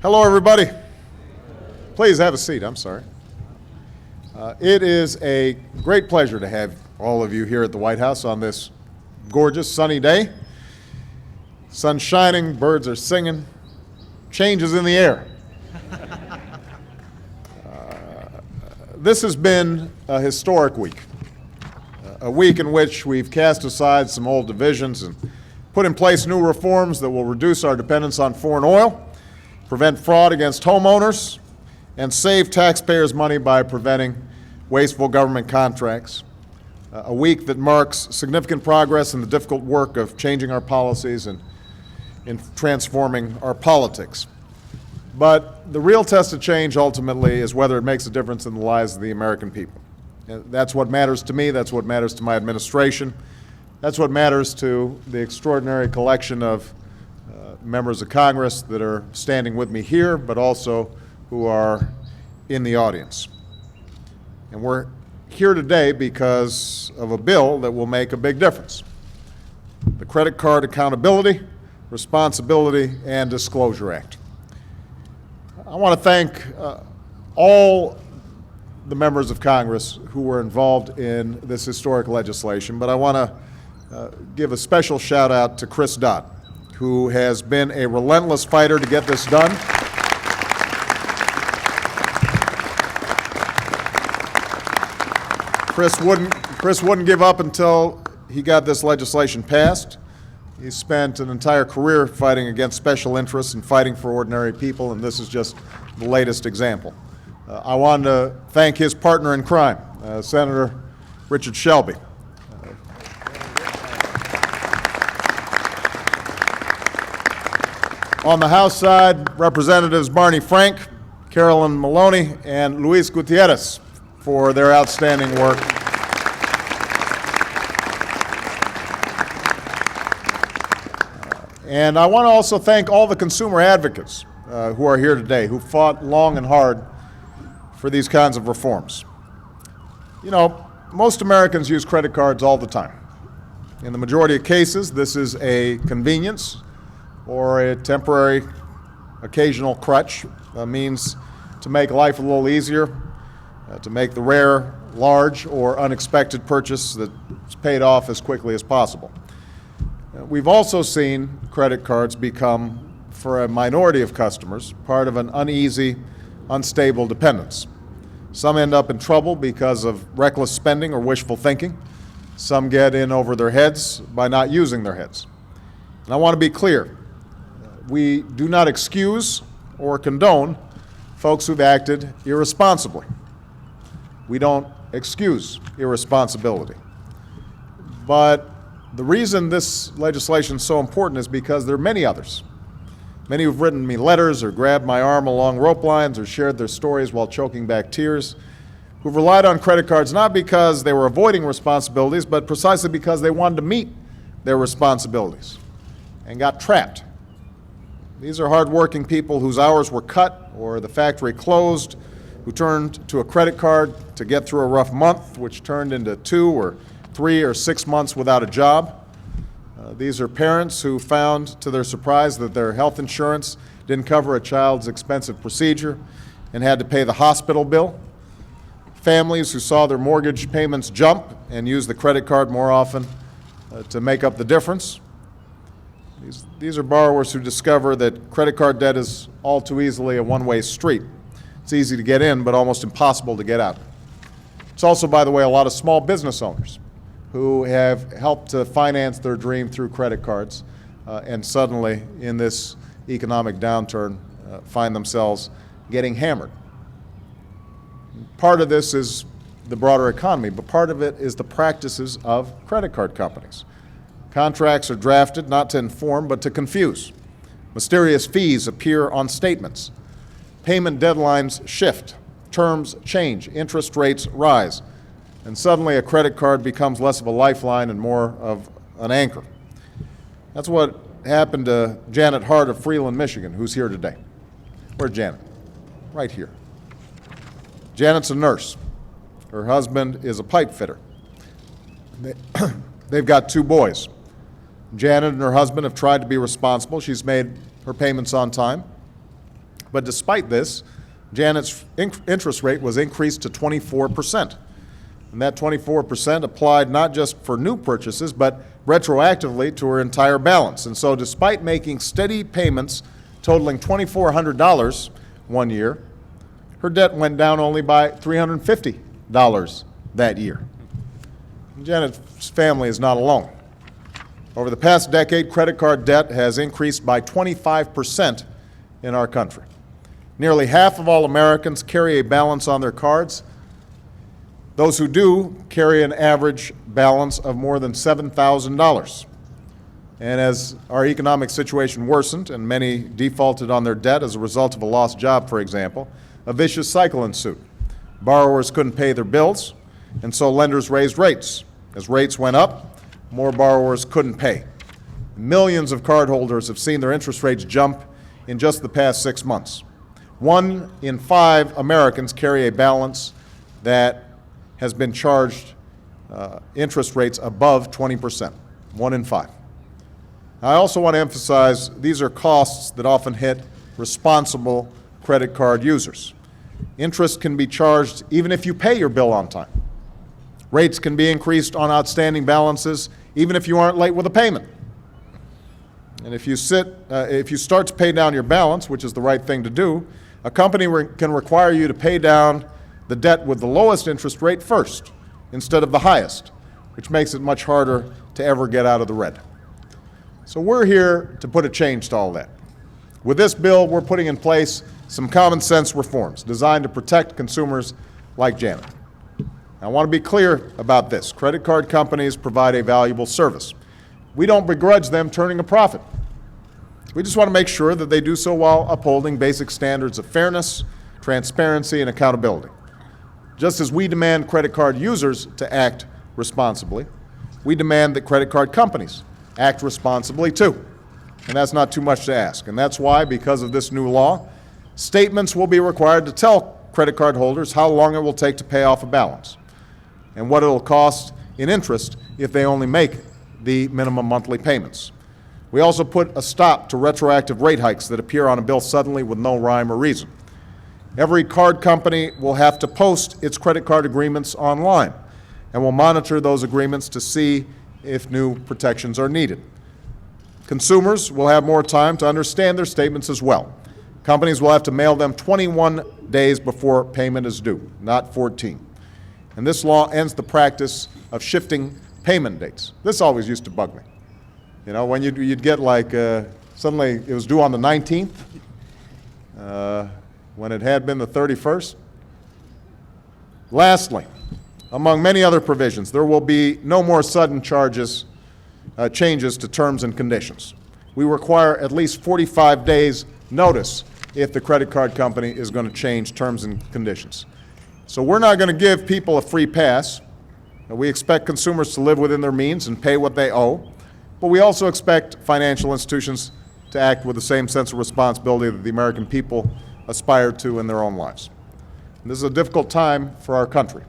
Hello, everybody. Please have a seat. I'm sorry. It is a great pleasure to have all of you here at the White House on this gorgeous sunny day. Sun's shining, birds are singing, change is in the air. This has been a historic week, a week in which we've cast aside some old divisions and put in place new reforms that will reduce our dependence on foreign oil, prevent fraud against homeowners, and save taxpayers money by preventing wasteful government contracts. A week that marks significant progress in the difficult work of changing our policies and in transforming our politics. But the real test of change ultimately is whether it makes a difference in the lives of the American people. That's what matters to me, that's what matters to my administration, that's what matters to the extraordinary collection of members of Congress that are standing with me here, but also who are in the audience. And we're here today because of a bill that will make a big difference. The Credit Card Accountability, Responsibility, and Disclosure Act. I want to thank all the members of Congress who were involved in this historic legislation, but I want to give a special shout out to Chris Dodd, who has been a relentless fighter to get this done. Chris wouldn't give up until he got this legislation passed. He spent an entire career fighting against special interests and fighting for ordinary people, and this is just the latest example. I wanted to thank his partner in crime, Senator Richard Shelby. On the House side, Representatives Barney Frank, Carolyn Maloney, and Luis Gutierrez for their outstanding work. And I want to also thank all the consumer advocates who are here today, who fought long and hard for these kinds of reforms. You know, most Americans use credit cards all the time. In the majority of cases, this is a convenience or a temporary, occasional crutch, a means to make life a little easier, to make the rare, large, or unexpected purchase that's paid off as quickly as possible. We've also seen credit cards become, for a minority of customers, part of an uneasy, unstable dependence. Some end up in trouble because of reckless spending or wishful thinking. Some get in over their heads by not using their heads. And I want to be clear. We do not excuse or condone folks who've acted irresponsibly. We don't excuse irresponsibility. But the reason this legislation is so important is because there are many others. Many who've written me letters or grabbed my arm along rope lines or shared their stories while choking back tears, who've relied on credit cards not because they were avoiding responsibilities, but precisely because they wanted to meet their responsibilities and got trapped. These are hardworking people whose hours were cut or the factory closed, who turned to a credit card to get through a rough month, which turned into 2 or 3 or 6 months without a job. These are parents who found, to their surprise, that their health insurance didn't cover a child's expensive procedure and had to pay the hospital bill. Families who saw their mortgage payments jump and used the credit card more often to make up the difference. These are borrowers who discover that credit card debt is all too easily a one-way street. It's easy to get in, but almost impossible to get out. It's also, by the way, a lot of small business owners who have helped to finance their dream through credit cards and suddenly, in this economic downturn, find themselves getting hammered. Part of this is the broader economy, but part of it is the practices of credit card companies. Contracts are drafted not to inform, but to confuse. Mysterious fees appear on statements. Payment deadlines shift. Terms change. Interest rates rise. And suddenly a credit card becomes less of a lifeline and more of an anchor. That's what happened to Janet Hart of Freeland, Michigan, who's here today. Where's Janet? Right here. Janet's a nurse. Her husband is a pipe fitter. They've got 2 boys. Janet and her husband have tried to be responsible. She's made her payments on time. But despite this, Janet's interest rate was increased to 24%. And that 24% applied not just for new purchases, but retroactively to her entire balance. And so despite making steady payments totaling $2,400 one year, her debt went down only by $350 that year. And Janet's family is not alone. Over the past decade, credit card debt has increased by 25% in our country. Nearly half of all Americans carry a balance on their cards. Those who do carry an average balance of more than $7,000. And as our economic situation worsened and many defaulted on their debt as a result of a lost job, for example, a vicious cycle ensued. Borrowers couldn't pay their bills, and so lenders raised rates. As rates went up, more borrowers couldn't pay. Millions of cardholders have seen their interest rates jump in just the past 6 months. 1 in 5 Americans carry a balance that has been charged interest rates above 20%, 1 in 5. I also want to emphasize these are costs that often hit responsible credit card users. Interest can be charged even if you pay your bill on time. Rates can be increased on outstanding balances even if you aren't late with a payment. And if you start to pay down your balance, which is the right thing to do, a company can require you to pay down the debt with the lowest interest rate first instead of the highest, which makes it much harder to ever get out of the red. So we're here to put a change to all that. With this bill, we're putting in place some common sense reforms designed to protect consumers like Janet. I want to be clear about this. Credit card companies provide a valuable service. We don't begrudge them turning a profit. We just want to make sure that they do so while upholding basic standards of fairness, transparency, and accountability. Just as we demand credit card users to act responsibly, we demand that credit card companies act responsibly too. And that's not too much to ask. And that's why, because of this new law, statements will be required to tell credit card holders how long it will take to pay off a balance and what it will cost in interest if they only make the minimum monthly payments. We also put a stop to retroactive rate hikes that appear on a bill suddenly with no rhyme or reason. Every card company will have to post its credit card agreements online, and will monitor those agreements to see if new protections are needed. Consumers will have more time to understand their statements as well. Companies will have to mail them 21 days before payment is due, not 14. And this law ends the practice of shifting payment dates. This always used to bug me. You know, when you'd get like, suddenly it was due on the 19th, when it had been the 31st. Lastly, among many other provisions, there will be no more sudden changes to terms and conditions. We require at least 45 days notice if the credit card company is going to change terms and conditions. So we're not going to give people a free pass. We expect consumers to live within their means and pay what they owe, but we also expect financial institutions to act with the same sense of responsibility that the American people aspire to in their own lives. And this is a difficult time for our country,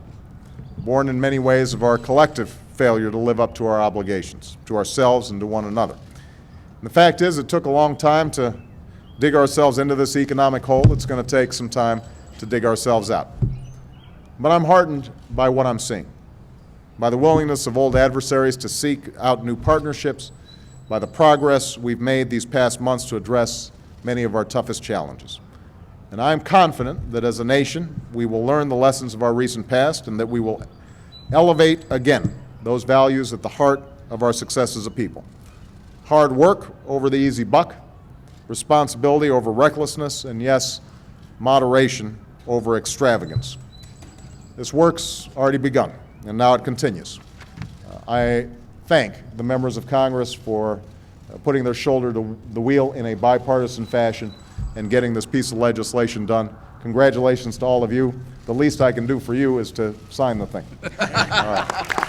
born in many ways of our collective failure to live up to our obligations, to ourselves and to one another. And the fact is, it took a long time to dig ourselves into this economic hole. It's going to take some time to dig ourselves out. But I'm heartened by what I'm seeing, by the willingness of old adversaries to seek out new partnerships, by the progress we've made these past months to address many of our toughest challenges. And I am confident that as a nation, we will learn the lessons of our recent past and that we will elevate again those values at the heart of our success as a people. Hard work over the easy buck, responsibility over recklessness, and yes, moderation over extravagance. This work's already begun, and now it continues. I thank the members of Congress for putting their shoulder to the wheel in a bipartisan fashion and getting this piece of legislation done. Congratulations to all of you. The least I can do for you is to sign the thing. All right.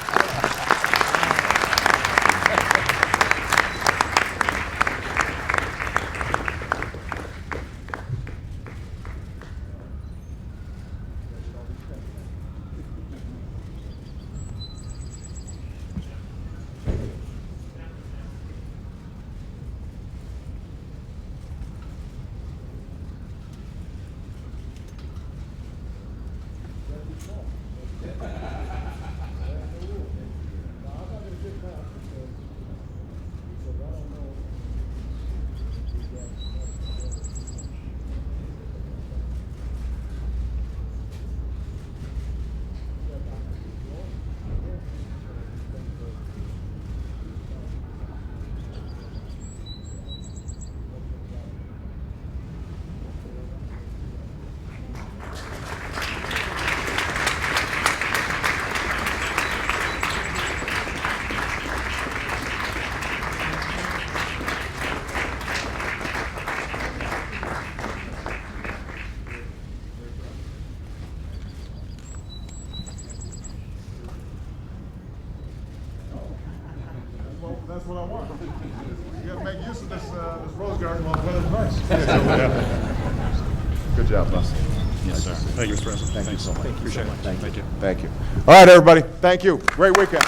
Good job, boss. Yes, sir. Thank you, Mr. President. Thank you so much. Appreciate it. Thank you. All right, everybody. Thank you. Great weekend.